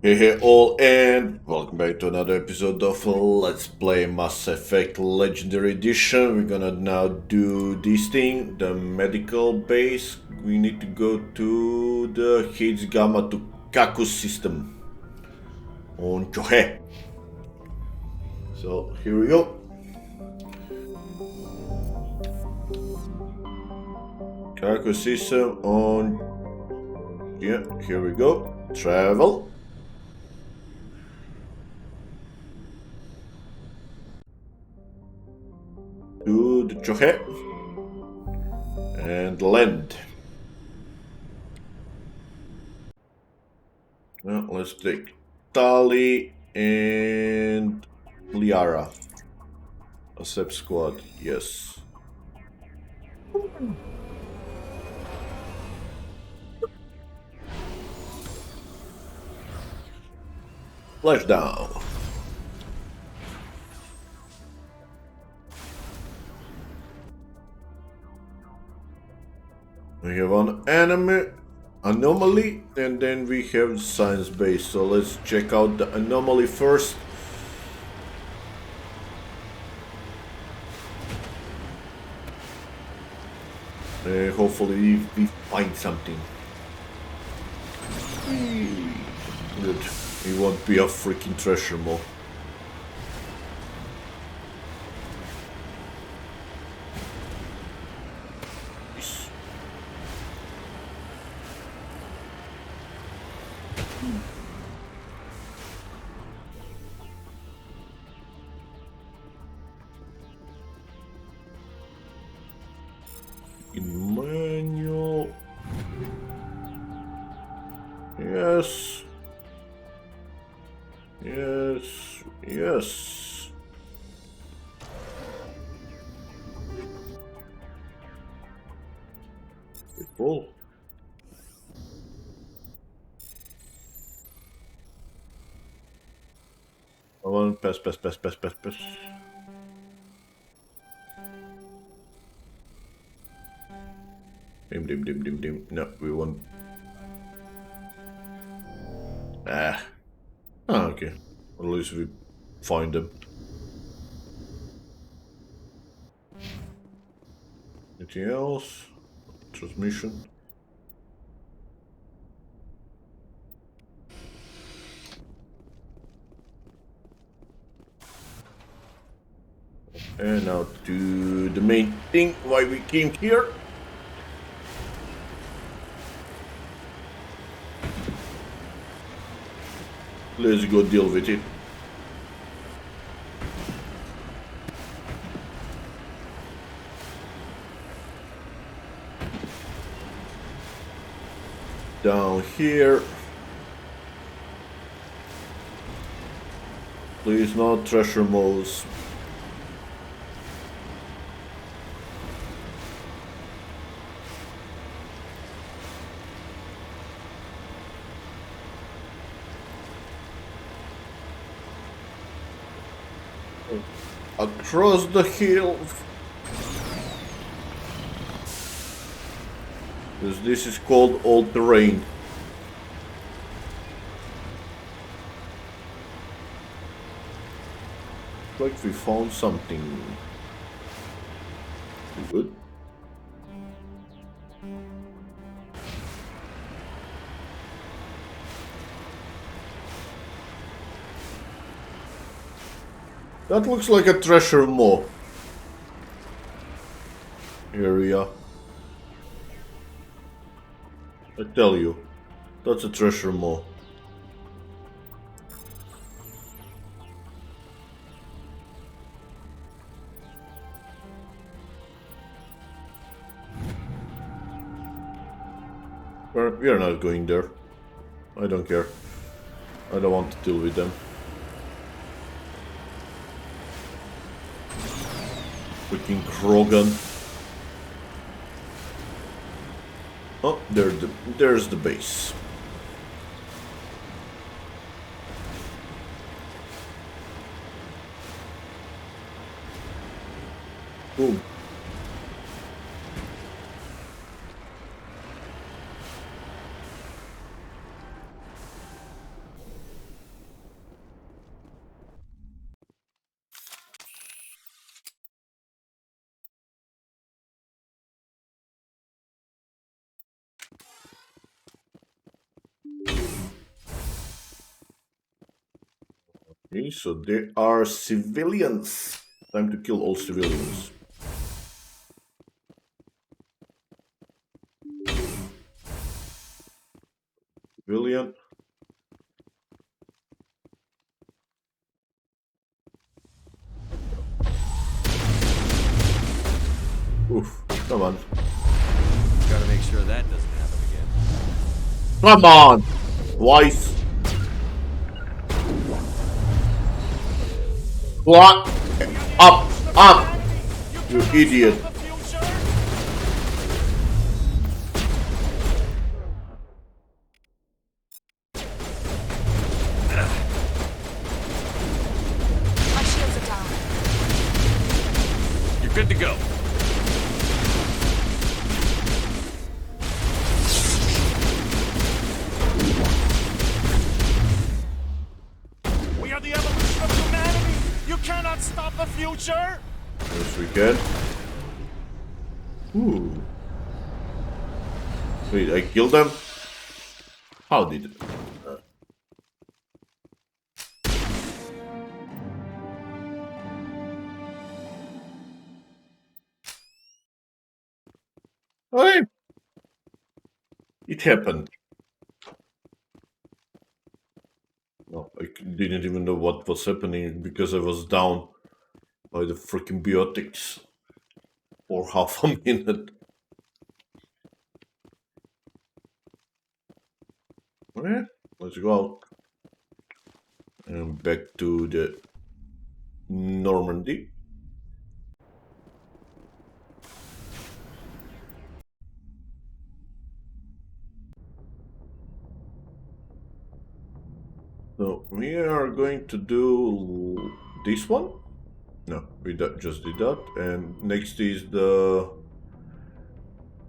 Hey all, and welcome back to another episode of Let's Play Mass Effect Legendary Edition. We're gonna now do this thing, the medical base. We need to go to the Hades Gamma to Kaku system on Chohe. So here we go. Kaku system on... Yeah, here we go. Travel. To the Chohe and land. Now let's take Tali and Liara. Accept squad, yes. Splashdown. We have an anomaly, and then we have science base. So let's check out the anomaly first. Hopefully we find something. Good. It won't be a freaking treasure mole. In manual. Yes. Yes. Yes. Cool. Come on, pass. Dim. No, we won't. Ah. Ah, okay. At least we find them. Anything else? Transmission. And now to the main thing, why we came here. Let's go deal with it. Down here. Please, not treasure moles. Across the hill. Because this is called all terrain. Like we found something good. That looks like a treasure maw area. I tell you, that's a treasure maw. We are not going there. I don't care. I don't want to deal with them. Freaking Krogan. Oh, there's the base. Boom. Okay, so there are civilians. Time to kill all civilians. Civilian. Oof, come on. Gotta make sure that doesn't happen again. Come on! Twice. What? Up! Up! You idiot. My shields are down. You're good to go. We are the evolution of humanity! You cannot stop the future! Yes, we can. Ooh. Wait, I killed them? How did it? Okay. It happened. No, I didn't even know what was happening because I was down by the freaking biotics for half a minute. Okay, let's go out. And back to the Normandy. So we are going to do this one. No, we just did that. And next is the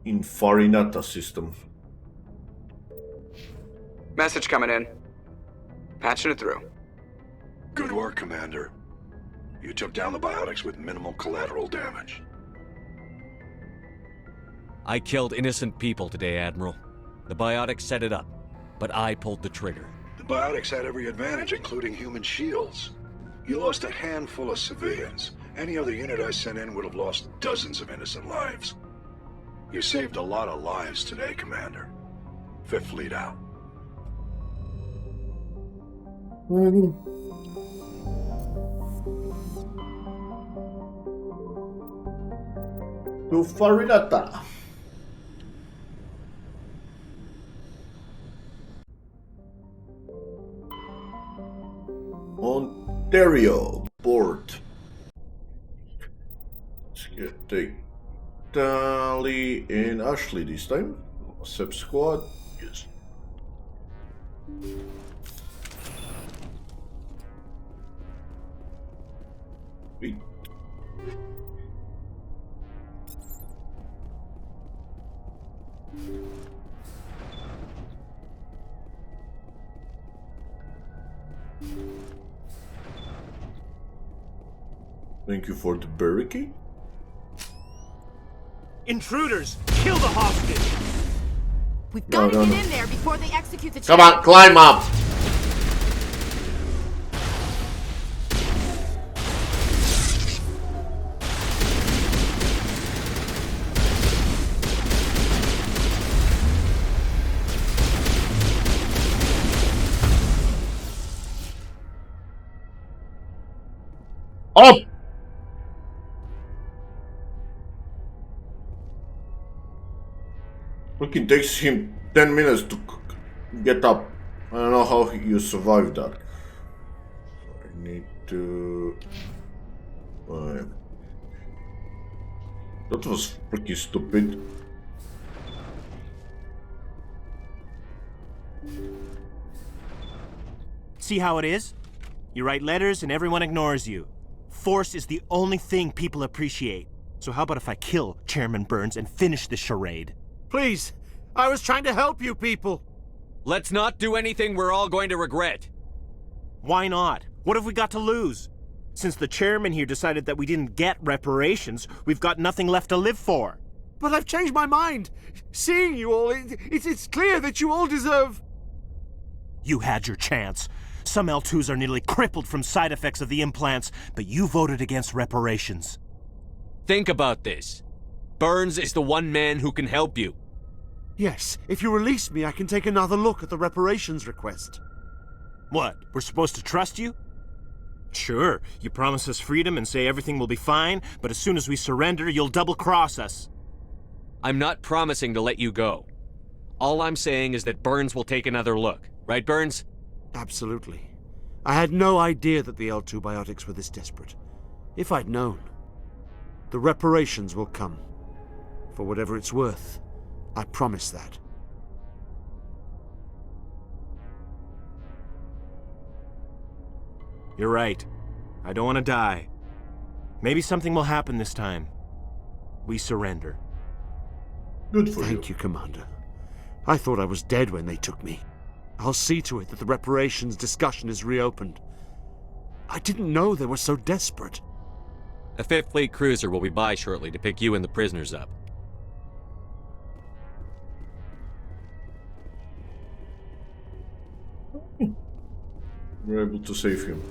Infarinata system. Message coming in. Patching it through. Good work, Commander. You took down the biotics with minimal collateral damage. I killed innocent people today, Admiral. The biotics set it up, but I pulled the trigger. The biotics had every advantage, including human shields. You lost a handful of civilians. Any other unit I sent in would have lost dozens of innocent lives. You saved a lot of lives today, Commander. Fifth Fleet out. To Farinata. Ontario port. Let's take Tally and Ashley this time. Sub squad. Yes. Sweet. Thank you for the barricade. Intruders! Kill the hostage! We've got to No, get no. in there before they execute the Come chairman. on, climb up. Up! Fucking takes him 10 minutes to get up. I don't know how you survived that. I need to... that was pretty stupid. See how it is? You write letters and everyone ignores you. Force is the only thing people appreciate. So how about if I kill Chairman Burns and finish this charade? Please, I was trying to help you people. Let's not do anything we're all going to regret. Why not? What have we got to lose? Since the chairman here decided that we didn't get reparations, we've got nothing left to live for. But I've changed my mind. Seeing you all, it's clear that you all deserve... You had your chance. Some L2s are nearly crippled from side effects of the implants, but you voted against reparations. Think about this. Burns is the one man who can help you. Yes, if you release me, I can take another look at the reparations request. What, we're supposed to trust you? Sure, you promise us freedom and say everything will be fine, but as soon as we surrender, you'll double-cross us. I'm not promising to let you go. All I'm saying is that Burns will take another look. Right, Burns? Absolutely. I had no idea that the L2 biotics were this desperate. If I'd known. The reparations will come. For whatever it's worth. I promise that. You're right. I don't want to die. Maybe something will happen this time. We surrender. Good for you. Thank you, Commander. I thought I was dead when they took me. I'll see to it that the reparations discussion is reopened. I didn't know they were so desperate. A Fifth Fleet cruiser will be by shortly to pick you and the prisoners up. We're able to save him.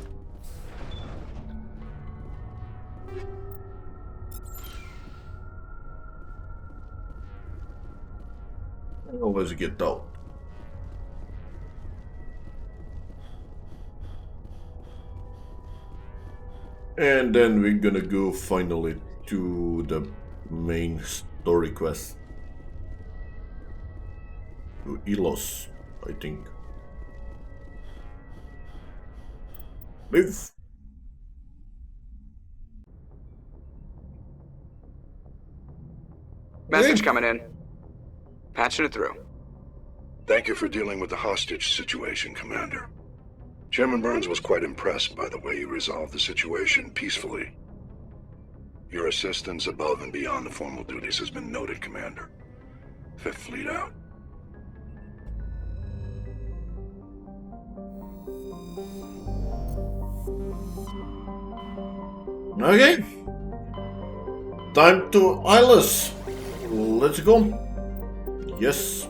Let's get out. And then we're gonna go finally to the main story quest. To Ilos, I think. Move. Message coming in. Patching it through. Thank you for dealing with the hostage situation, Commander. Chairman Burns was quite impressed by the way you resolved the situation peacefully. Your assistance above and beyond the formal duties has been noted, Commander. Fifth Fleet out. Okay. Time to Ilos. Let's go. Yes.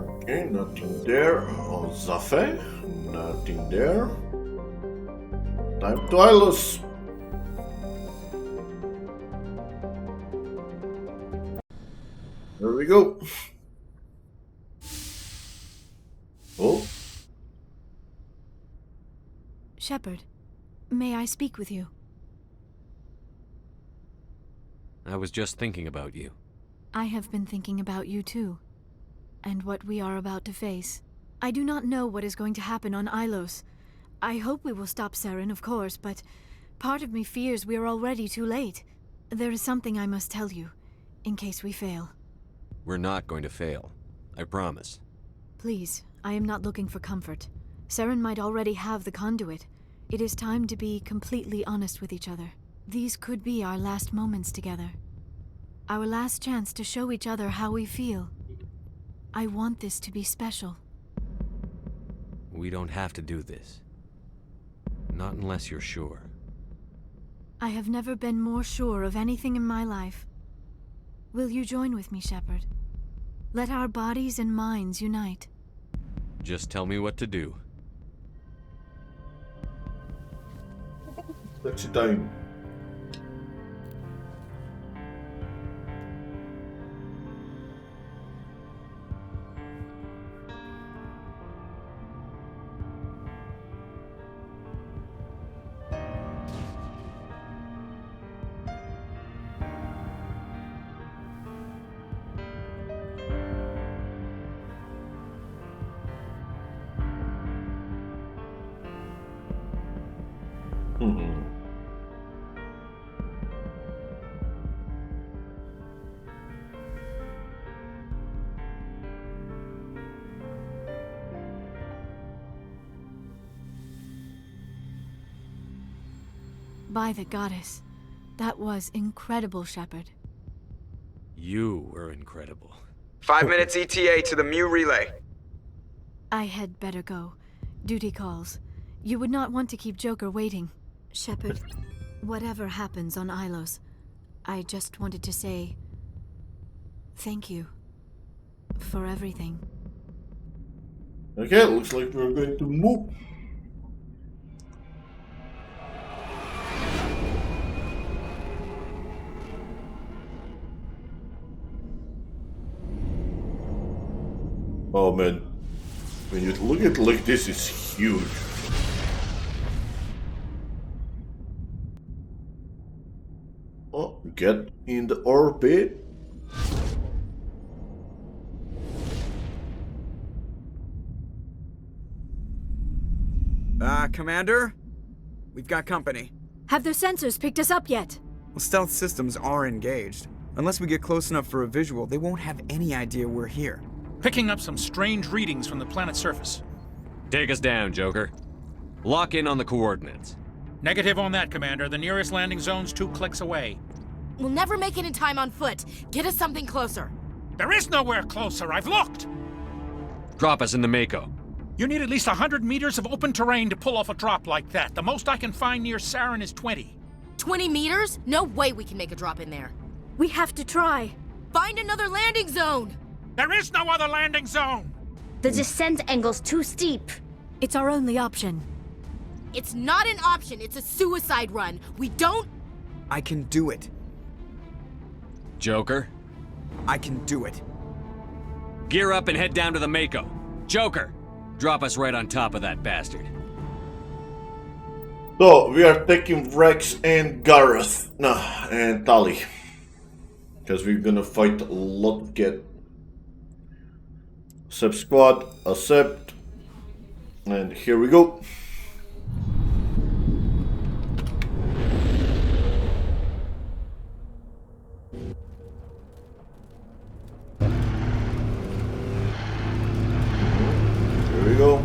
Okay, nothing there. On Zafe, nothing there. Time to Ilos. There we go. Oh. Shepard, may I speak with you? I was just thinking about you. I have been thinking about you too, and what we are about to face. I do not know what is going to happen on Ilos. I hope we will stop Saren, of course, but part of me fears we are already too late. There is something I must tell you, in case we fail. We're not going to fail. I promise. Please, I am not looking for comfort. Saren might already have the conduit. It is time to be completely honest with each other. These could be our last moments together. Our last chance to show each other how we feel. I want this to be special. We don't have to do this. Not unless you're sure. I have never been more sure of anything in my life. Will you join with me, Shepard? Let our bodies and minds unite. Just tell me what to do. Sexy time. By the goddess, that was incredible, Shepard. You were incredible. 5 minutes ETA to the Mu relay. I had better go. Duty calls. You would not want to keep Joker waiting. Shepard, whatever happens on Ilos, I just wanted to say thank you for everything. Okay, looks like we're going to move. Oh man, when you look at it like this, it's huge. Oh, get in the orbit. Commander? We've got company. Have their sensors picked us up yet? Well, stealth systems are engaged. Unless we get close enough for a visual, they won't have any idea we're here. Picking up some strange readings from the planet's surface. Take us down, Joker. Lock in on the coordinates. Negative on that, Commander. The nearest landing zone's 2 clicks away. We'll never make it in time on foot. Get us something closer. There is nowhere closer. I've looked. Drop us in the Mako. You need at least 100 meters of open terrain to pull off a drop like that. The most I can find near Saren is 20. 20 meters? No way we can make a drop in there. We have to try. Find another landing zone! There is no other landing zone! The descent angle's too steep. It's our only option. It's not an option, it's a suicide run. We don't... I can do it. Joker, I can do it. gear up and head down to the Mako. Joker, drop us right on top of that bastard. So, we are taking Rex and Gareth. No, and Tali. Because we're gonna fight a lot of get. Accept squad, accept. And here we go. Here we go.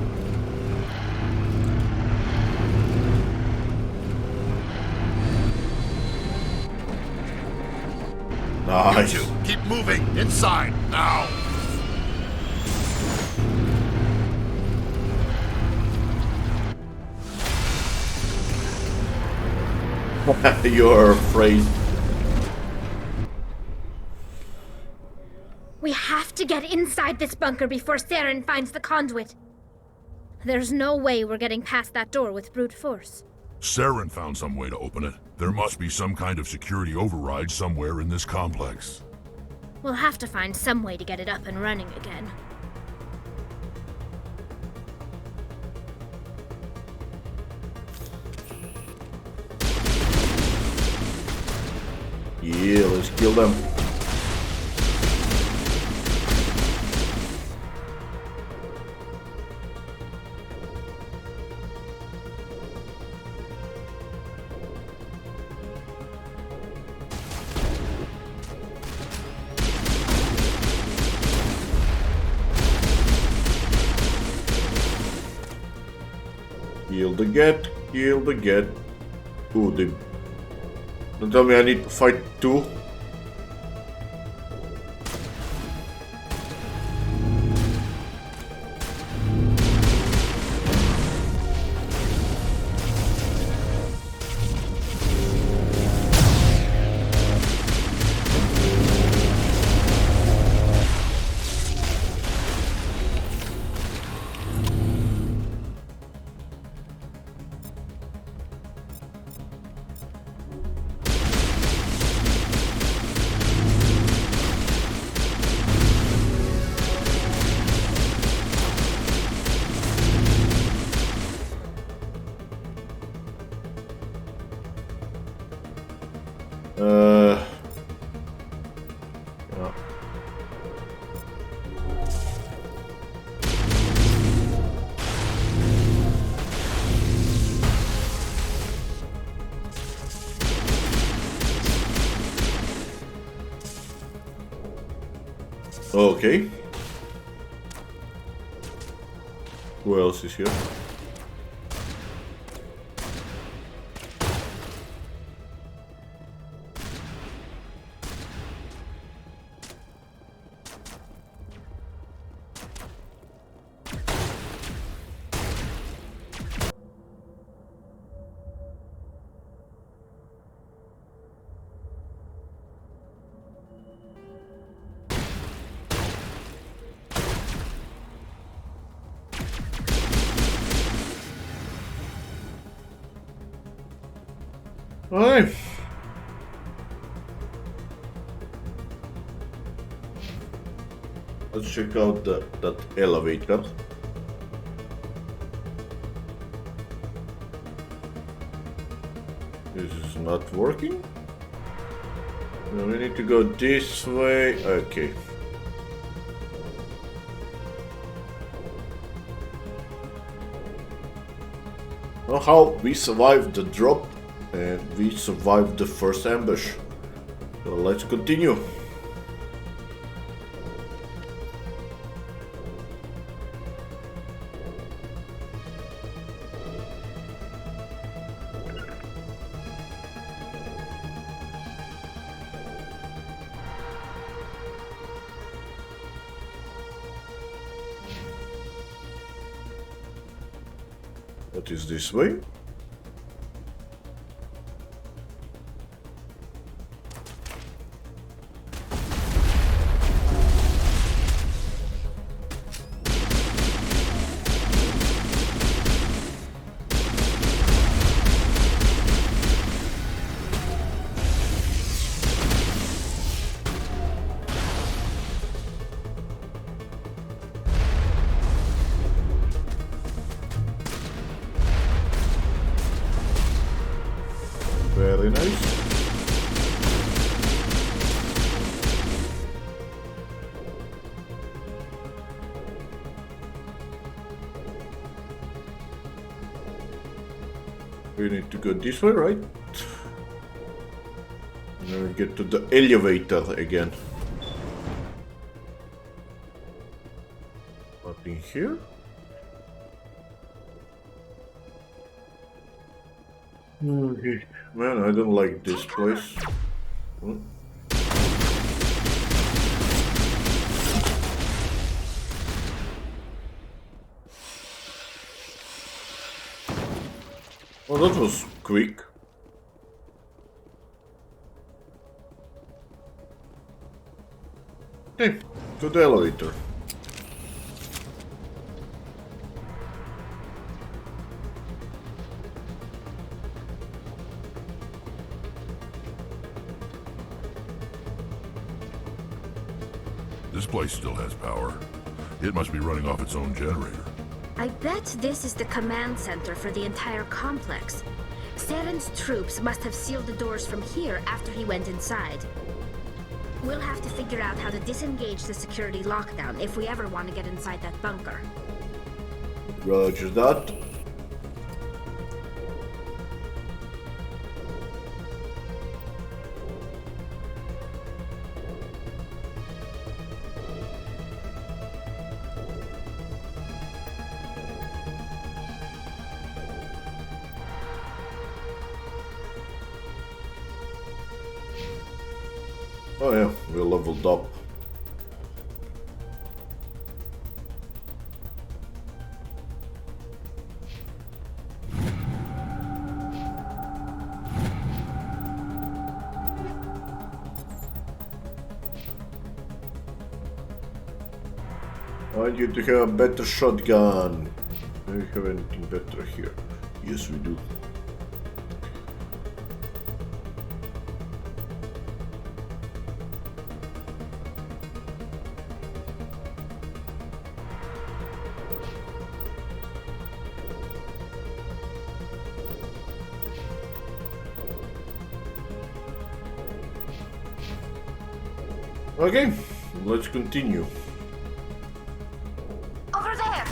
Nice. You two, keep moving inside now. You're afraid. We have to get inside this bunker before Saren finds the conduit. There's no way we're getting past that door with brute force. Saren found some way to open it. There must be some kind of security override somewhere in this complex. We'll have to find some way to get it up and running again. Yeah, let's kill them. Kill the get, kill the get. Ooh, they... Don't tell me I need to fight two. Yeah. Okay. Who else is here? Alright. Let's check out that elevator. This is not working. No, we need to go this way. Okay. Somehow we survived the drop and we survived the first ambush. So let's continue. What is this way? Very nice. We need to go this way, right? And then we get to the elevator again. Nothing here. Okay. Man, I don't like this place. Hmm. Oh, that was quick. Hey, to the elevator. This place still has power. It must be running off its own generator. I bet this is the command center for the entire complex. Saren's troops must have sealed the doors from here after he went inside. We'll have to figure out how to disengage the security lockdown if we ever want to get inside that bunker. Roger that. Oh yeah, we leveled up. I want you to have a better shotgun. Do we have anything better here? Yes, we do. Okay, let's continue. Over there!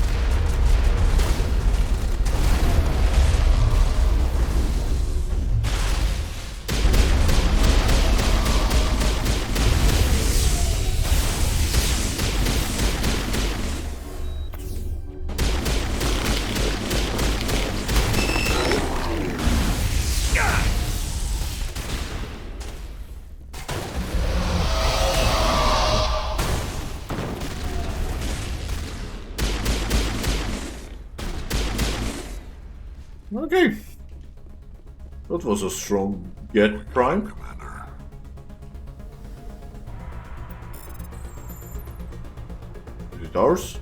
Okay. That was a strong get, Prime. Commander. Is it ours?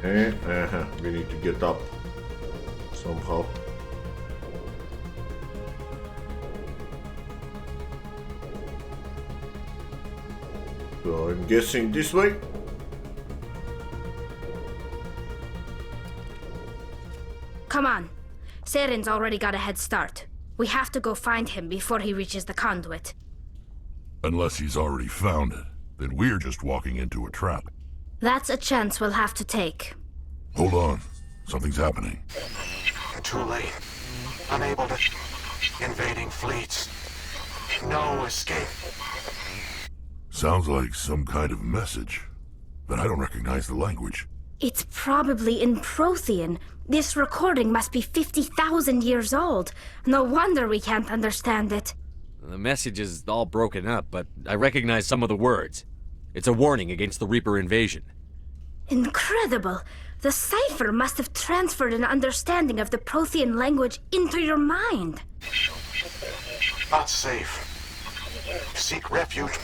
We need to get up somehow. So I'm guessing this way. Come on. Saren's already got a head start. We have to go find him before he reaches the conduit. Unless he's already found it, then we're just walking into a trap. That's a chance we'll have to take. Hold on. Something's happening. Too late. Unable to... Invading fleets. No escape. Sounds like some kind of message, but I don't recognize the language. It's probably in Prothean. This recording must be 50,000 years old. No wonder we can't understand it. The message is all broken up, but I recognize some of the words. It's a warning against the Reaper invasion. Incredible! The cipher must have transferred an understanding of the Prothean language into your mind. Not safe. Seek refuge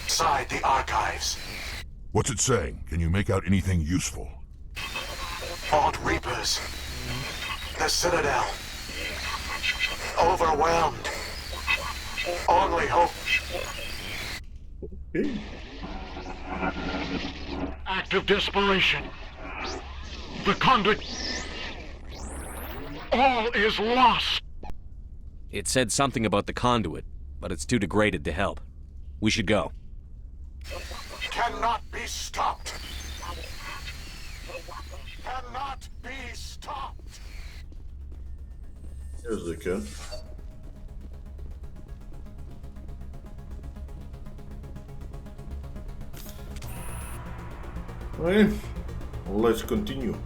inside the archives. What's it saying? Can you make out anything useful? Old Reapers. The Citadel. Overwhelmed. Only hope. Act of desperation. The conduit. All is lost. It said something about the conduit, but it's too degraded to help. We should go. Cannot be stopped. Cannot be stopped. Yes, they can. Okay, let's continue.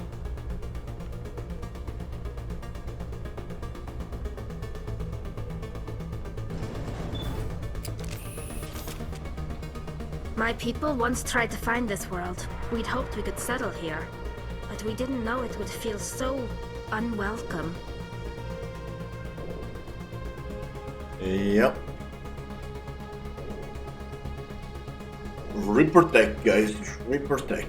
My people once tried to find this world. We'd hoped we could settle here. But we didn't know it would feel so unwelcome. Yep. Reprotect, guys. Reprotect.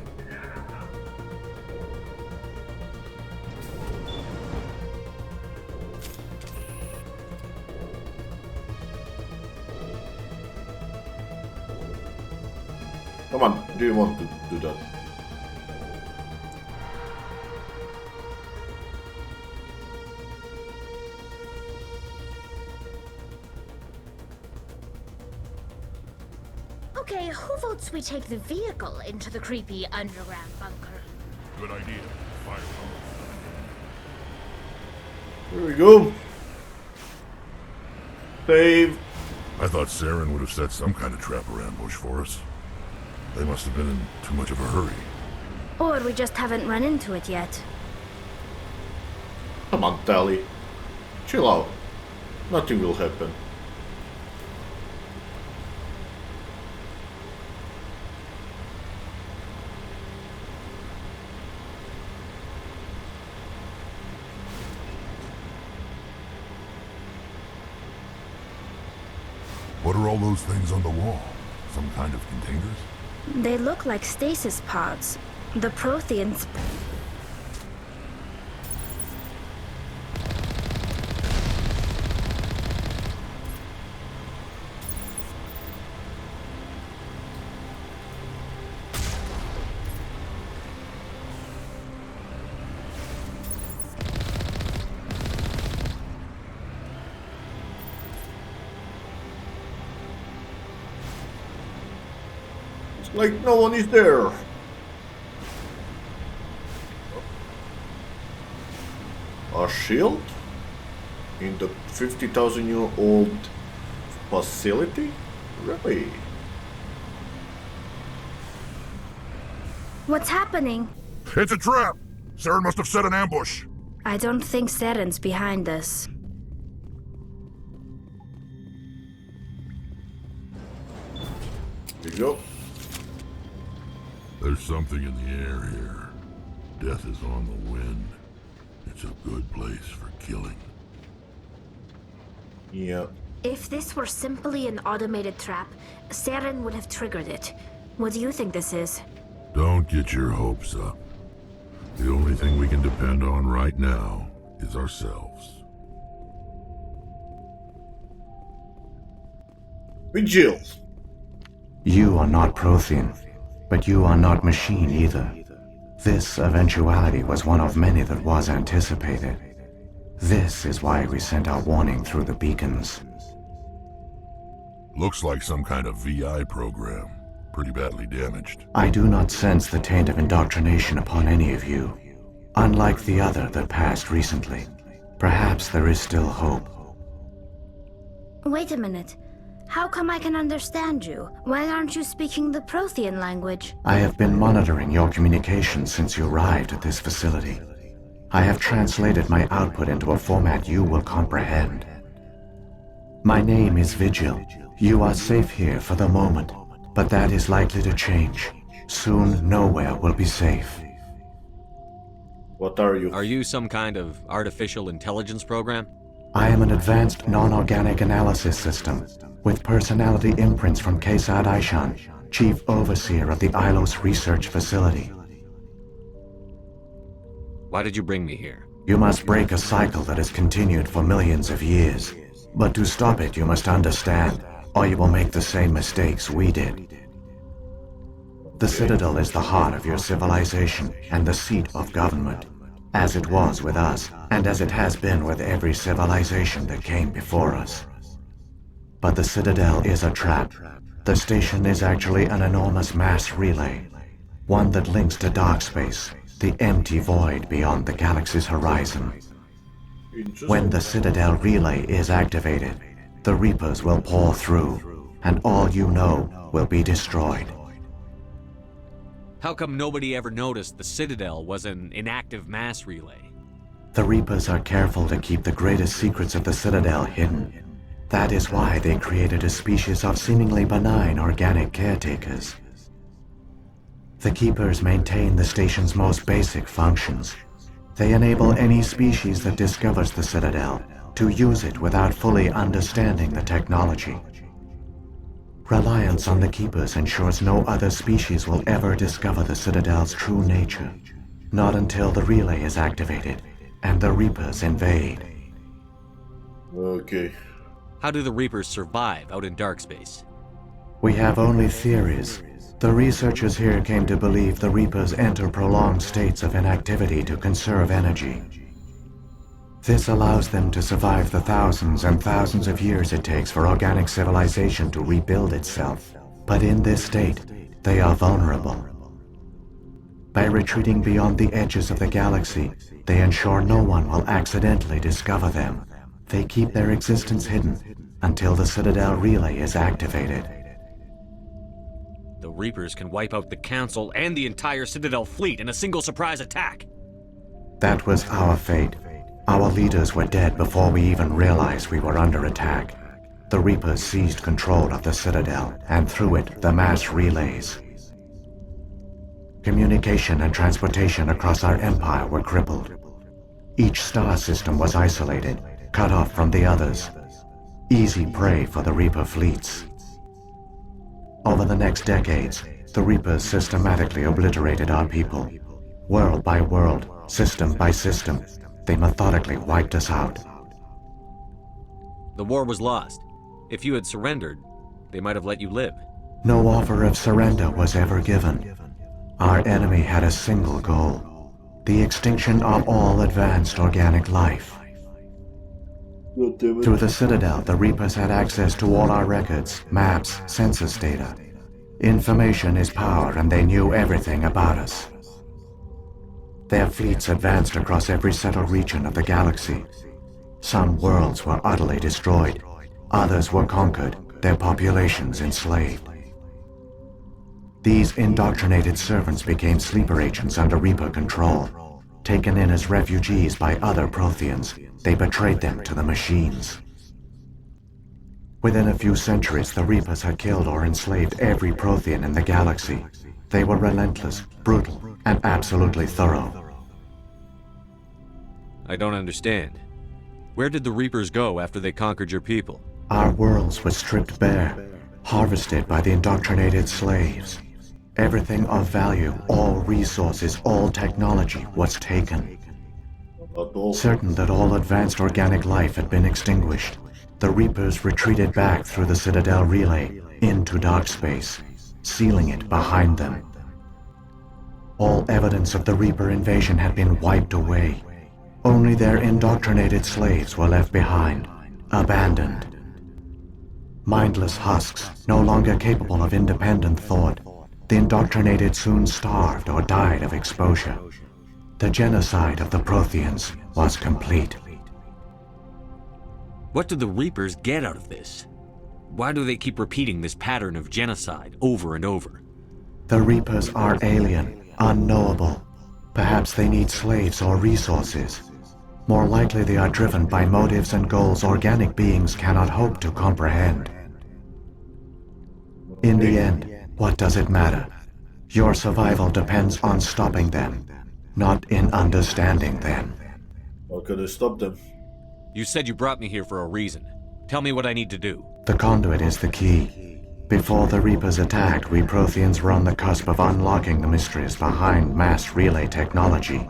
Come on, do you want to do that? Okay, who votes we take the vehicle into the creepy underground bunker? Good idea. Fire. Here we go. Save. I thought Saren would have set some kind of trap or ambush for us. They must have been in too much of a hurry. Or we just haven't run into it yet. Come on, Tally. Chill out. Nothing will happen. What are all those things on the wall? Some kind of containers? They look like stasis pods. The Protheans... Like no one is there. A shield? In the 50,000-year-old facility? Really? What's happening? It's a trap! Saren must have set an ambush. I don't think Saren's behind this. Here you go. There's something in the air here. Death is on the wind. It's a good place for killing. Yeah. If this were simply an automated trap, Saren would have triggered it. What do you think this is? Don't get your hopes up. The only thing we can depend on right now is ourselves. Vigil. You are not Prothean, but you are not machine either. This eventuality was one of many that was anticipated. This is why we sent our warning through the beacons. Looks like some kind of VI program. Pretty badly damaged. I do not sense the taint of indoctrination upon any of you. Unlike the other that passed recently, perhaps there is still hope. Wait a minute. How come I can understand you? Why aren't you speaking the Prothean language? I have been monitoring your communications since you arrived at this facility. I have translated my output into a format you will comprehend. My name is Vigil. You are safe here for the moment, but that is likely to change. Soon, nowhere will be safe. What are you? Are you some kind of artificial intelligence program? I am an advanced non-organic analysis system, with personality imprints from Kesad Aishan, Chief Overseer of the Ilos Research Facility. Why did you bring me here? You must break a cycle that has continued for millions of years. But to stop it, you must understand, or you will make the same mistakes we did. The Citadel is the heart of your civilization and the seat of government, as it was with us, and as it has been with every civilization that came before us. But the Citadel is a trap. The station is actually an enormous mass relay, one that links to dark space, the empty void beyond the galaxy's horizon. When the Citadel relay is activated, the Reapers will pour through, and all you know will be destroyed. How come nobody ever noticed the Citadel was an inactive mass relay? The Reapers are careful to keep the greatest secrets of the Citadel hidden. That is why they created a species of seemingly benign organic caretakers. The Keepers maintain the station's most basic functions. They enable any species that discovers the Citadel to use it without fully understanding the technology. Reliance on the Keepers ensures no other species will ever discover the Citadel's true nature, not until the relay is activated and the Reapers invade. Okay. How do the Reapers survive out in dark space? We have only theories. The researchers here came to believe the Reapers enter prolonged states of inactivity to conserve energy. This allows them to survive the thousands and thousands of years it takes for organic civilization to rebuild itself. But in this state, they are vulnerable. By retreating beyond the edges of the galaxy, they ensure no one will accidentally discover them. They keep their existence hidden until the Citadel relay is activated. The Reapers can wipe out the Council and the entire Citadel fleet in a single surprise attack. That was our fate. Our leaders were dead before we even realized we were under attack. The Reapers seized control of the Citadel, and through it, the mass relays. Communication and transportation across our empire were crippled. Each star system was isolated, cut off from the others. Easy prey for the Reaper fleets. Over the next decades, the Reapers systematically obliterated our people. World by world, system by system, they methodically wiped us out. The war was lost. If you had surrendered, they might have let you live. No offer of surrender was ever given. Our enemy had a single goal: the extinction of all advanced organic life. Through the Citadel, the Reapers had access to all our records, maps, census data. Information is power, and they knew everything about us. Their fleets advanced across every settled region of the galaxy. Some worlds were utterly destroyed. Others were conquered, their populations enslaved. These indoctrinated servants became sleeper agents under Reaper control. Taken in as refugees by other Protheans, they betrayed them to the machines. Within a few centuries, the Reapers had killed or enslaved every Prothean in the galaxy. They were relentless, brutal, and absolutely thorough. I don't understand. Where did the Reapers go after they conquered your people? Our worlds were stripped bare, harvested by the indoctrinated slaves. Everything of value, all resources, all technology was taken. Certain that all advanced organic life had been extinguished, the Reapers retreated back through the Citadel relay into dark space, sealing it behind them. All evidence of the Reaper invasion had been wiped away. Only their indoctrinated slaves were left behind, abandoned. Mindless husks, no longer capable of independent thought, the indoctrinated soon starved or died of exposure. The genocide of the Protheans was complete. What do the Reapers get out of this? Why do they keep repeating this pattern of genocide over and over? The Reapers are alien, unknowable. Perhaps they need slaves or resources. More likely they are driven by motives and goals organic beings cannot hope to comprehend. In the end, what does it matter? Your survival depends on stopping them, not in understanding them. How could I stop them? You said you brought me here for a reason. Tell me what I need to do. The conduit is the key. Before the Reapers attacked, we Protheans were on the cusp of unlocking the mysteries behind mass relay technology.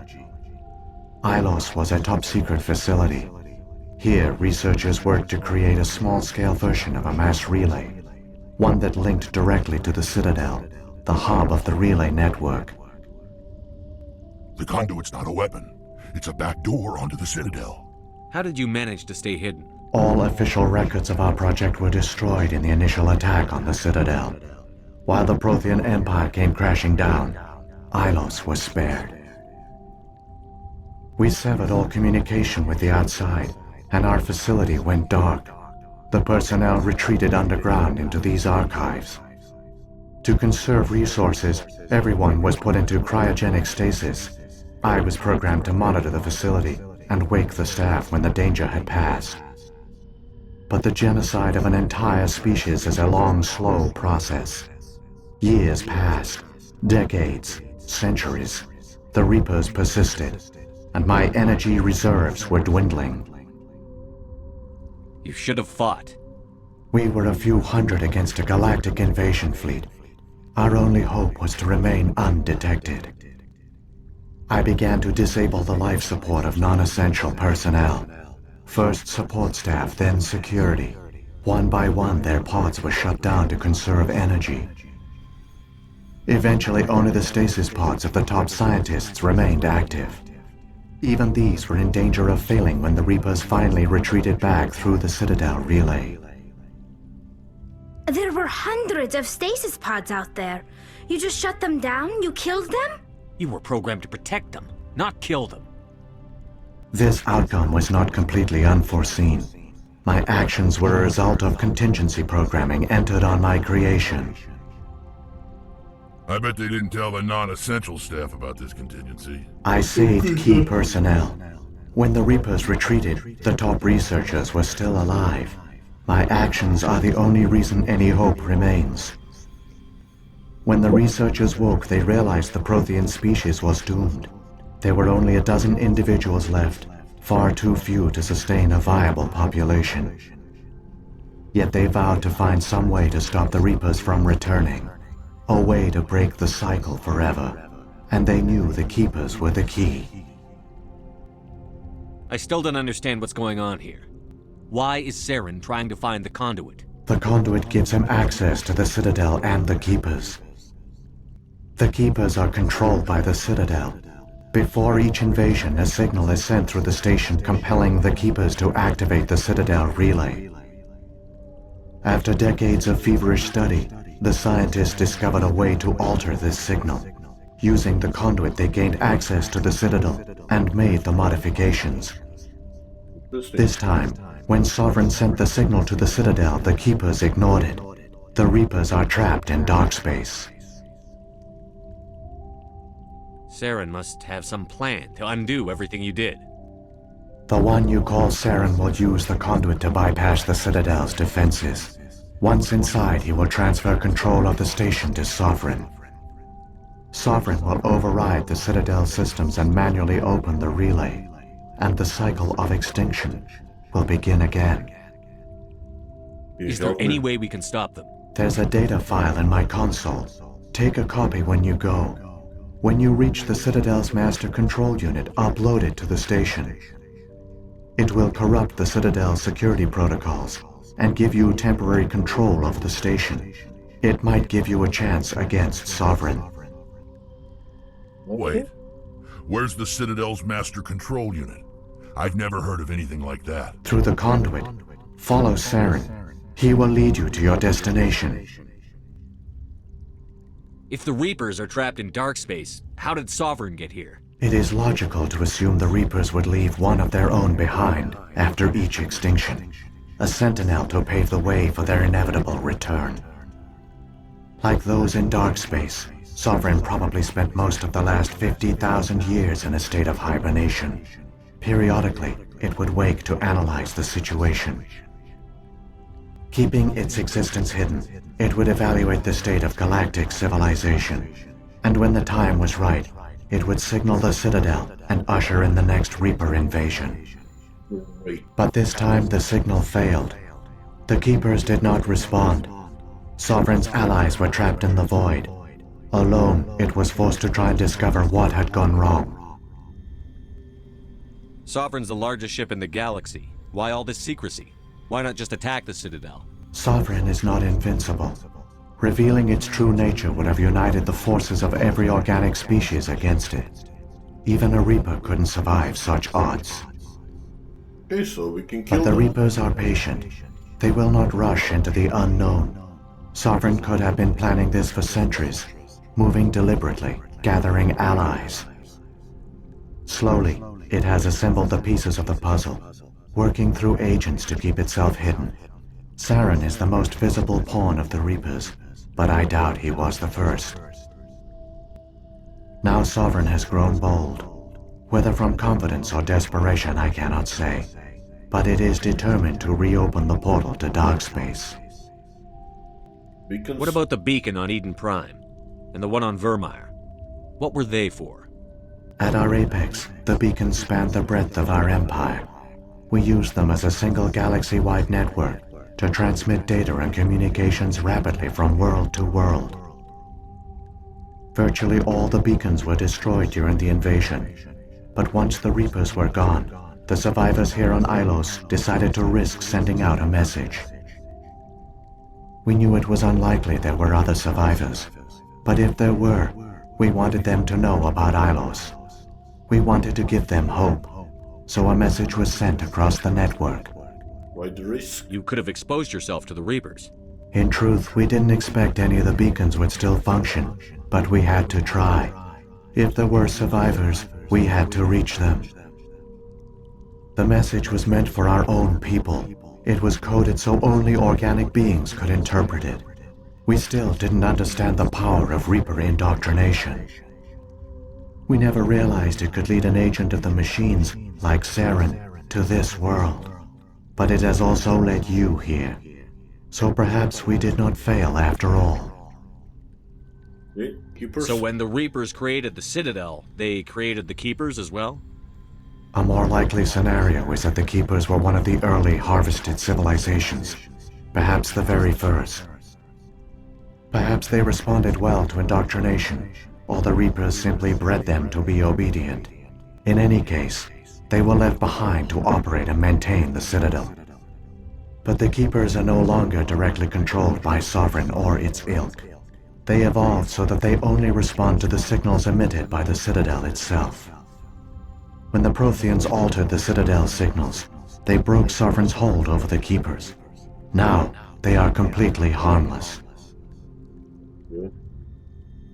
Ilos was a top-secret facility. Here, researchers worked to create a small-scale version of a mass relay, one that linked directly to the Citadel, the hub of the relay network. The conduit's not a weapon. It's a back door onto the Citadel. How did you manage to stay hidden? All official records of our project were destroyed in the initial attack on the Citadel. While the Prothean Empire came crashing down, Ilos was spared. We severed all communication with the outside, and our facility went dark. The personnel retreated underground into these archives. To conserve resources, everyone was put into cryogenic stasis. I was programmed to monitor the facility and wake the staff when the danger had passed. But the genocide of an entire species is a long, slow process. Years passed, decades, centuries. The Reapers persisted, and my energy reserves were dwindling. You should have fought. We were a few hundred against a galactic invasion fleet. Our only hope was to remain undetected. I began to disable the life support of non-essential personnel. First support staff, then security. One by one, their pods were shut down to conserve energy. Eventually, only the stasis pods of the top scientists remained active. Even these were in danger of failing when the Reapers finally retreated back through the Citadel relay. There were hundreds of stasis pods out there. You just shut them down? You killed them? You were programmed to protect them, not kill them. This outcome was not completely unforeseen. My actions were a result of contingency programming entered on my creation. I bet they didn't tell the non-essential staff about this contingency. I saved key personnel. When the Reapers retreated, the top researchers were still alive. My actions are the only reason any hope remains. When the researchers woke, they realized the Prothean species was doomed. There were only a dozen individuals left, far too few to sustain a viable population. Yet they vowed to find some way to stop the Reapers from returning, a way to break the cycle forever, and they knew the Keepers were the key. I still don't understand what's going on here. Why is Saren trying to find the conduit? The conduit gives him access to the Citadel and the Keepers. The Keepers are controlled by the Citadel. Before each invasion, a signal is sent through the station compelling the Keepers to activate the Citadel relay. After decades of feverish study, the scientists discovered a way to alter this signal. Using the conduit, they gained access to the Citadel and made the modifications. This time, when Sovereign sent the signal to the Citadel, the Keepers ignored it. The Reapers are trapped in dark space. Saren must have some plan to undo everything you did. The one you call Saren will use the conduit to bypass the Citadel's defenses. Once inside, he will transfer control of the station to Sovereign. Sovereign will override the Citadel systems and manually open the relay, and the cycle of extinction will begin again. Is there any way we can stop them? There's a data file in my console. Take a copy when you go. When you reach the Citadel's master control unit, upload it to the station. It will corrupt the Citadel's security protocols and give you temporary control of the station. It might give you a chance against Sovereign. Wait, where's the Citadel's master control unit? I've never heard of anything like that. Through the conduit, follow Saren. He will lead you to your destination. If the Reapers are trapped in dark space, how did Sovereign get here? It is logical to assume the Reapers would leave one of their own behind after each extinction. A sentinel to pave the way for their inevitable return. Like those in dark space, Sovereign probably spent most of the last 50,000 years in a state of hibernation. Periodically, it would wake to analyze the situation. Keeping its existence hidden, it would evaluate the state of galactic civilization. And when the time was right, it would signal the Citadel and usher in the next Reaper invasion. But this time the signal failed. The Keepers did not respond. Sovereign's allies were trapped in the void. Alone, it was forced to try and discover what had gone wrong. Sovereign's the largest ship in the galaxy. Why all this secrecy? Why not just attack the Citadel? Sovereign is not invincible. Revealing its true nature would have united the forces of every organic species against it. Even a Reaper couldn't survive such odds. Okay, so we can kill But the them. Reapers are patient. They will not rush into the unknown. Sovereign could have been planning this for centuries, moving deliberately, gathering allies. Slowly, it has assembled the pieces of the puzzle, working through agents to keep itself hidden. Saren is the most visible pawn of the Reapers, but I doubt he was the first. Now Sovereign has grown bold. Whether from confidence or desperation, I cannot say. But it is determined to reopen the portal to dark space. What about the beacon on Eden Prime? And the one on Vermeer? What were they for? At our apex, the beacons spanned the breadth of our empire. We used them as a single galaxy-wide network to transmit data and communications rapidly from world to world. Virtually all the beacons were destroyed during the invasion, but once the Reapers were gone, the survivors here on Ilos decided to risk sending out a message. We knew it was unlikely there were other survivors, but if there were, we wanted them to know about Ilos. We wanted to give them hope, so a message was sent across the network. Why the risk? You could have exposed yourself to the Reapers. In truth, we didn't expect any of the beacons would still function, but we had to try. If there were survivors, we had to reach them. The message was meant for our own people. It was coded so only organic beings could interpret it. We still didn't understand the power of Reaper indoctrination. We never realized it could lead an agent of the machines, like Saren, to this world. But it has also led you here. So perhaps we did not fail after all. So when the Reapers created the Citadel, they created the Keepers as well? A more likely scenario is that the Keepers were one of the early harvested civilizations, perhaps the very first. Perhaps they responded well to indoctrination, or the Reapers simply bred them to be obedient. In any case, they were left behind to operate and maintain the Citadel. But the Keepers are no longer directly controlled by Sovereign or its ilk. They evolved so that they only respond to the signals emitted by the Citadel itself. When the Protheans altered the Citadel's signals, they broke Sovereign's hold over the Keepers. Now, they are completely harmless.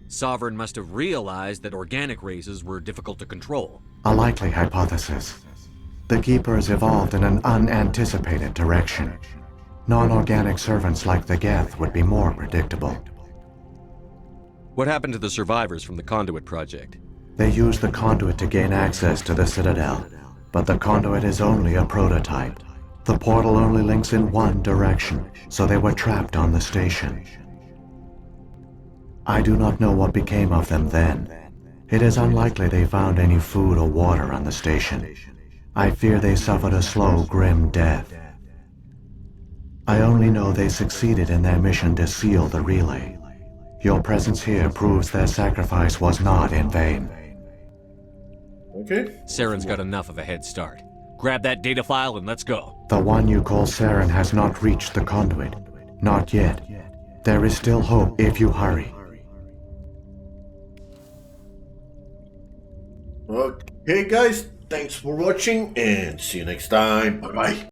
Sovereign must have realized that organic races were difficult to control. A likely hypothesis. The Keepers evolved in an unanticipated direction. Non-organic servants like the Geth would be more predictable. What happened to the survivors from the Conduit project? They used the conduit to gain access to the Citadel, but the conduit is only a prototype. The portal only links in one direction, so they were trapped on the station. I do not know what became of them then. It is unlikely they found any food or water on the station. I fear they suffered a slow, grim death. I only know they succeeded in their mission to seal the relay. Your presence here proves their sacrifice was not in vain. Okay. Saren's got enough of a head start. Grab that data file and let's go. The one you call Saren has not reached the conduit. Not yet. There is still hope if you hurry. Okay guys, thanks for watching and see you next time. Bye bye.